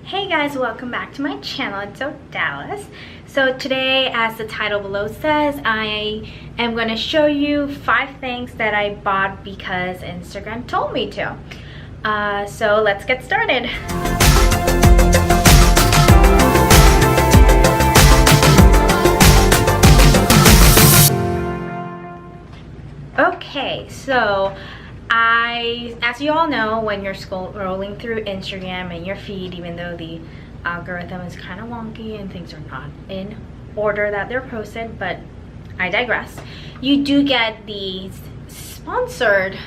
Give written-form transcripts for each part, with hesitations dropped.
Hey guys, welcome back to my channel. It's Odalys. So today, as the title below says, I am going to show you 5 things that I bought because Instagram told me to. So let's get started. Okay, so as you all know, when you're scrolling through Instagram and your feed, even though the algorithm is kind of wonky and things are not in order that they're posted, but I digress, you do get these sponsored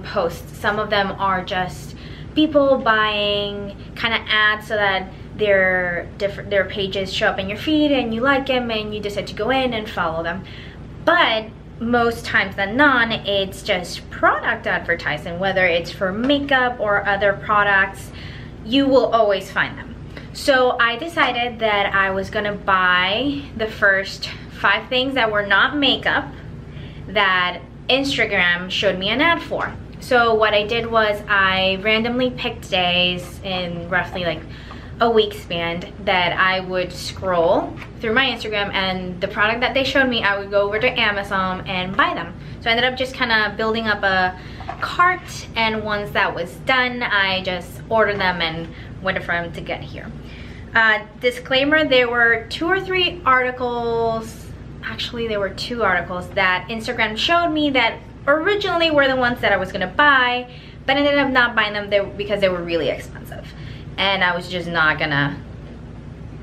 posts. Some of them are just people buying kind of ads so that their pages show up in your feed and you like them and you decide to go in and follow them. But most times than not, it's just product advertising, whether it's for makeup or other products. You will always find them. So I decided that I was gonna buy the first 5 things that were not makeup that Instagram showed me an ad for. So what I did was I randomly picked days in roughly like a week span that I would scroll through my Instagram, and the product that they showed me, I would go over to Amazon and buy them. So I ended up just kind of building up a cart, and once that was done, I just ordered them and waited for them to get here. Disclaimer, there were 2 or 3 articles, actually there were 2 articles that Instagram showed me that originally were the ones that I was gonna buy, but I ended up not buying them because they were really expensive. And I was just not gonna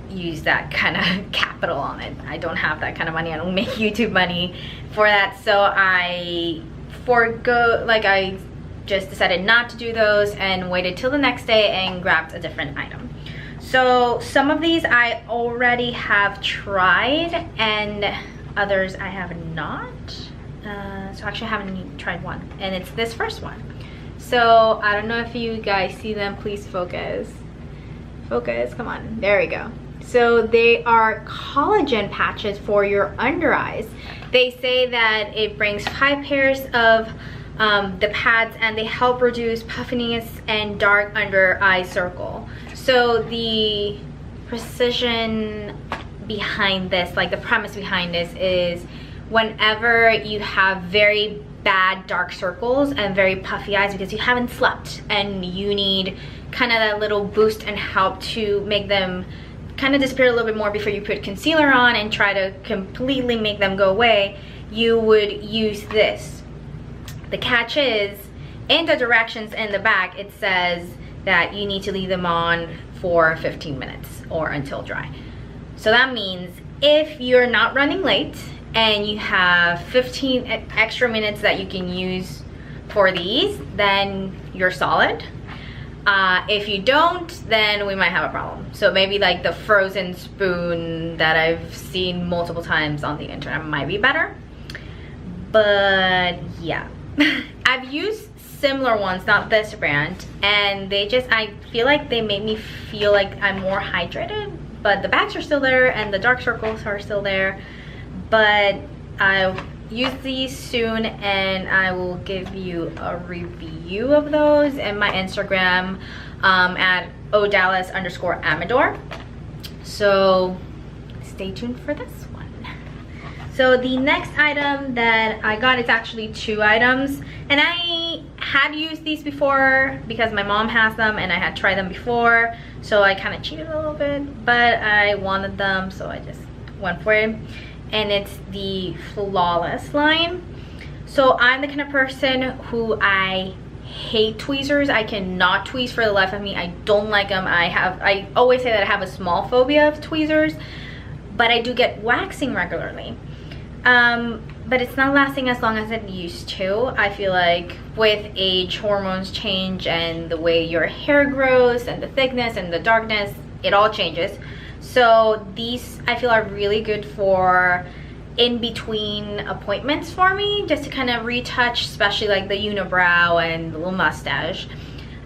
use that kind of capital on it. I don't have that kind of money. I don't make YouTube money for that. So I just decided not to do those and waited till the next day and grabbed a different item. So some of these I already have tried and others I have not. So actually I haven't even tried one, and it's this first one. So I don't know if you guys see them. Please focus. Focus, come on, there we go. So they are collagen patches for your under eyes. They say that it brings 5 pairs of the pads, and they help reduce puffiness and dark under eye circle. So the precision behind this, like the premise behind this, is whenever you have very bad dark circles and very puffy eyes because you haven't slept and you need kind of that little boost and help to make them kind of disappear a little bit more before you put concealer on and try to completely make them go away, you would use this. The catch is, in the directions in the back, it says that you need to leave them on for 15 minutes or until dry. So that means if you're not running late and you have 15 extra minutes that you can use for these, then you're solid. If you don't, then we might have a problem. So maybe like the frozen spoon that I've seen multiple times on the internet might be better. But yeah, I've used similar ones, not this brand, and I feel like they made me feel like I'm more hydrated, but the bags are still there and the dark circles are still there. But I'll use these soon and I will give you a review of those in my Instagram at Odalys_Amador. So stay tuned for this one. So the next item that I got, is actually 2 items, and I had used these before because my mom has them and I had tried them before, so I kind of cheated a little bit, but I wanted them, so I just went for it. And it's the Flawless line. So I'm the kind of person who I hate tweezers. I cannot tweeze for the life of me. I don't like them. I always say that I have a small phobia of tweezers, but I do get waxing regularly. But it's not lasting as long as it used to. I feel like with age, hormones change, and the way your hair grows and the thickness and the darkness, it all changes. So these I feel are really good for in between appointments for me, just to kind of retouch, especially like the unibrow and the little mustache.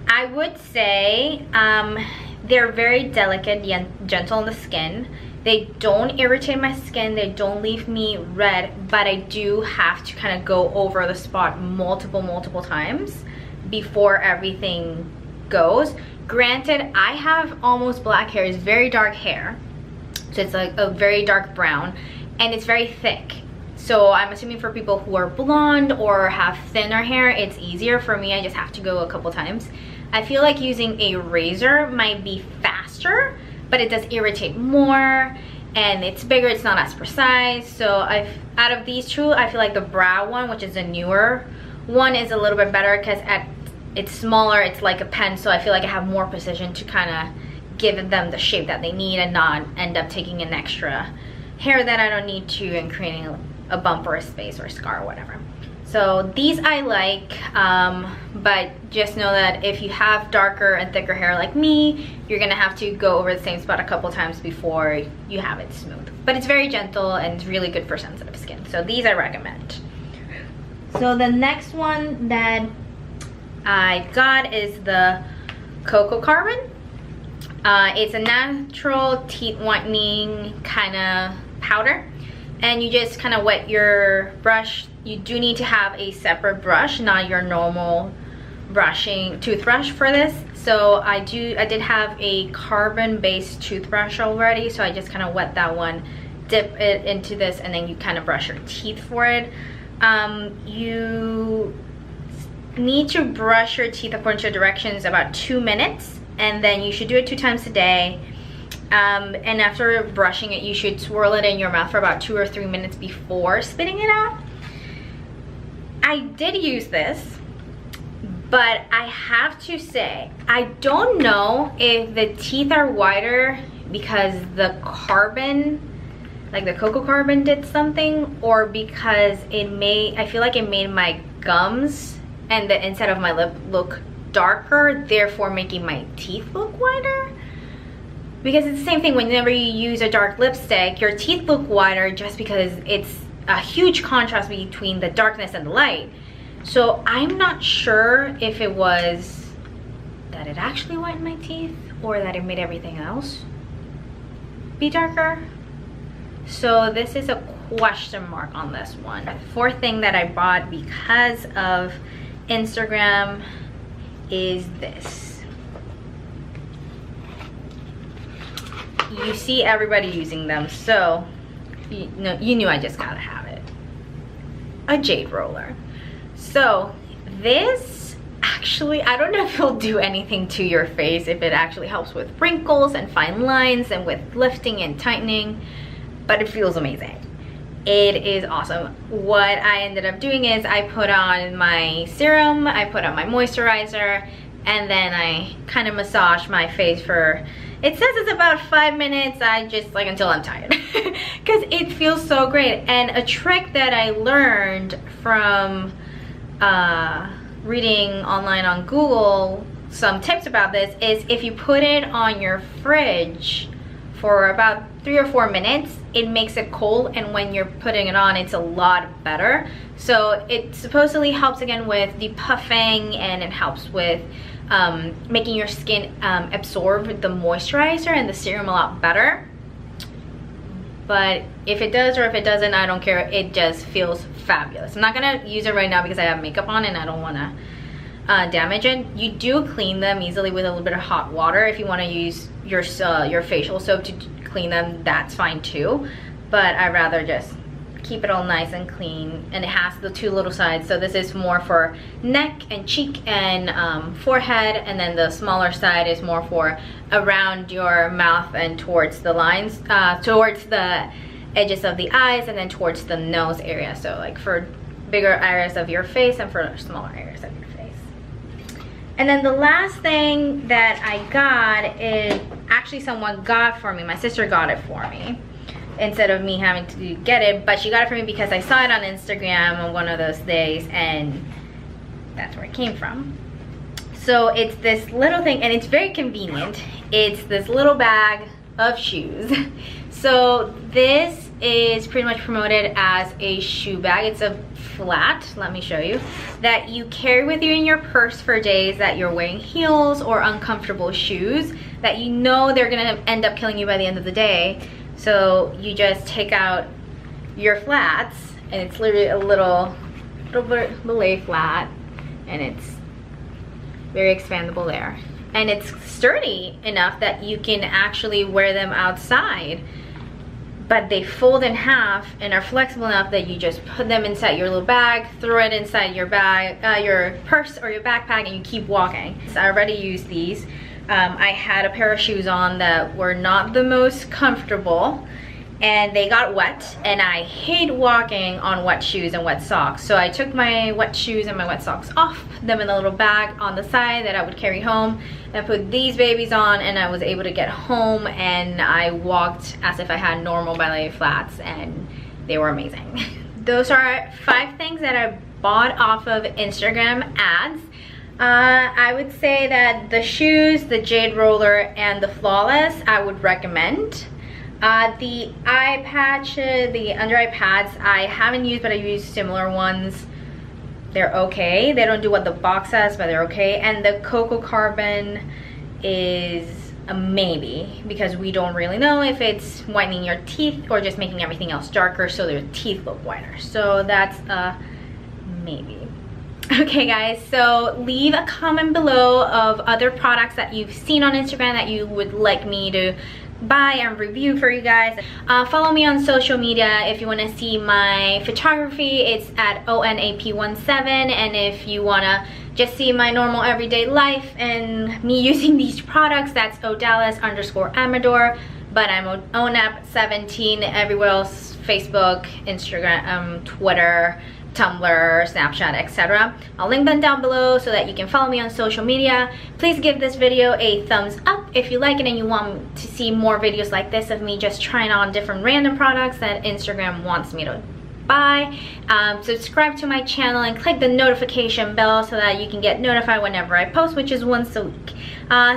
I would say they're very delicate and gentle on the skin. They don't irritate my skin, they don't leave me red, but I do have to kind of go over the spot multiple times before everything goes. Granted, I have almost black hair. It's very dark hair, so it's like a very dark brown, and it's very thick. So I'm assuming for people who are blonde or have thinner hair, it's easier. For me, I just have to go a couple times. I feel like using a razor might be faster, but it does irritate more, and it's bigger, it's not as precise. So out of these two, I feel like the brow one, which is a newer one, is a little bit better because it's smaller, it's like a pen, so I feel like I have more precision to kind of give them the shape that they need and not end up taking an extra hair that I don't need to and creating a bump or a space or a scar or whatever. So these I like, but just know that if you have darker and thicker hair like me, you're gonna have to go over the same spot a couple times before you have it smooth. But it's very gentle and it's really good for sensitive skin. So these I recommend. So the next one that I got is the Cocoa Carbon. It's a natural teeth whitening kind of powder, and you just kind of wet your brush. You do need to have a separate brush, not your normal toothbrush for this. So I did have a carbon based toothbrush already, so I just kind of wet that one, dip it into this, and then you kind of brush your teeth for it. You need to brush your teeth according to directions about 2 minutes, and then you should do it 2 times a day. And after brushing it, you should swirl it in your mouth for about 2 or 3 minutes before spitting it out. I did use this, but I have to say, I don't know if the teeth are whiter because the carbon, like the cocoa carbon, did something, or because I feel like it made my gums and the inside of my lip look darker, therefore making my teeth look whiter. Because it's the same thing whenever you use a dark lipstick, your teeth look whiter just because it's a huge contrast between the darkness and the light. So I'm not sure if it was that it actually whitened my teeth or that it made everything else be darker. So this is a question mark on this one. The fourth thing that I bought because of Instagram is this. You see everybody using them, so you knew I just gotta have it. A jade roller. So this actually, I don't know if it'll do anything to your face, if it actually helps with wrinkles and fine lines and with lifting and tightening, but it feels amazing. It is awesome. What I ended up doing is I put on my serum, I put on my moisturizer, and then I kind of massage my face for, it says it's about 5 minutes. I just like until I'm tired because it feels so great. And a trick that I learned from reading online on Google, some tips about this, is if you put it on your fridge for about 3 or 4 minutes, it makes it cold, and when you're putting it on, it's a lot better. So it supposedly helps again with depuffing, and it helps with making your skin absorb the moisturizer and the serum a lot better. But if it does or if it doesn't, I don't care. It just feels fabulous. I'm not gonna use it right now because I have makeup on and I don't want to damage it. You do clean them easily with a little bit of hot water. If you want to use your facial soap to clean them, that's fine too, but I'd rather just keep it all nice and clean. And it has the 2 little sides, so this is more for neck and cheek and forehead, and then the smaller side is more for around your mouth and towards the lines, towards the edges of the eyes, and then towards the nose area, so like for bigger areas of your face and for smaller areas of your face. And then the last thing that I got is actually someone got for me. My sister got it for me instead of me having to get it, but she got it for me because I saw it on Instagram on one of those days, and that's where it came from. So it's this little thing, and it's very convenient. It's this little bag of shoes. So this is pretty much promoted as a shoe bag. It's a flat, let me show you, that you carry with you in your purse for days that you're wearing heels or uncomfortable shoes that you know they're gonna end up killing you by the end of the day. So you just take out your flats, and it's literally a little belay flat, and it's very expandable there. and it's sturdy enough that you can actually wear them outside. But they fold in half and are flexible enough that you just put them inside your little bag, throw it inside your bag, your purse or your backpack, and you keep walking. So I already used these. I had a pair of shoes on that were not the most comfortable, and they got wet, and I hate walking on wet shoes and wet socks. So I took my wet shoes and my wet socks off, put them in a little bag on the side that I would carry home, and put these babies on, and I was able to get home, and I walked as if I had normal ballet flats, and they were amazing. Those are 5 things that I bought off of Instagram ads. I would say that the shoes, the jade roller, and the flawless I would recommend. The eye patch, the under eye pads, I haven't used, but I use similar ones. They're okay. They don't do what the box says, but they're okay. And the Cocoa Carbon is a maybe, because we don't really know if it's whitening your teeth or just making everything else darker so their teeth look whiter. So that's a maybe. Okay guys, so leave a comment below of other products that you've seen on Instagram that you would like me to buy and review for you guys. Follow me on social media if you want to see my photography. It's at ONAP17, and if you want to just see my normal everyday life and me using these products, that's Odalys_Amador, but I'm ONAP17 everywhere else: Facebook, Instagram, Twitter, Tumblr, Snapchat, etc. I'll link them down below so that you can follow me on social media. Please give this video a thumbs up if you like it and you want to see more videos like this of me just trying on different random products that Instagram wants me to buy. Subscribe to my channel and click the notification bell so that you can get notified whenever I post, which is once a week.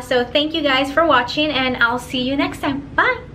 So thank you guys for watching, and I'll see you next time. Bye!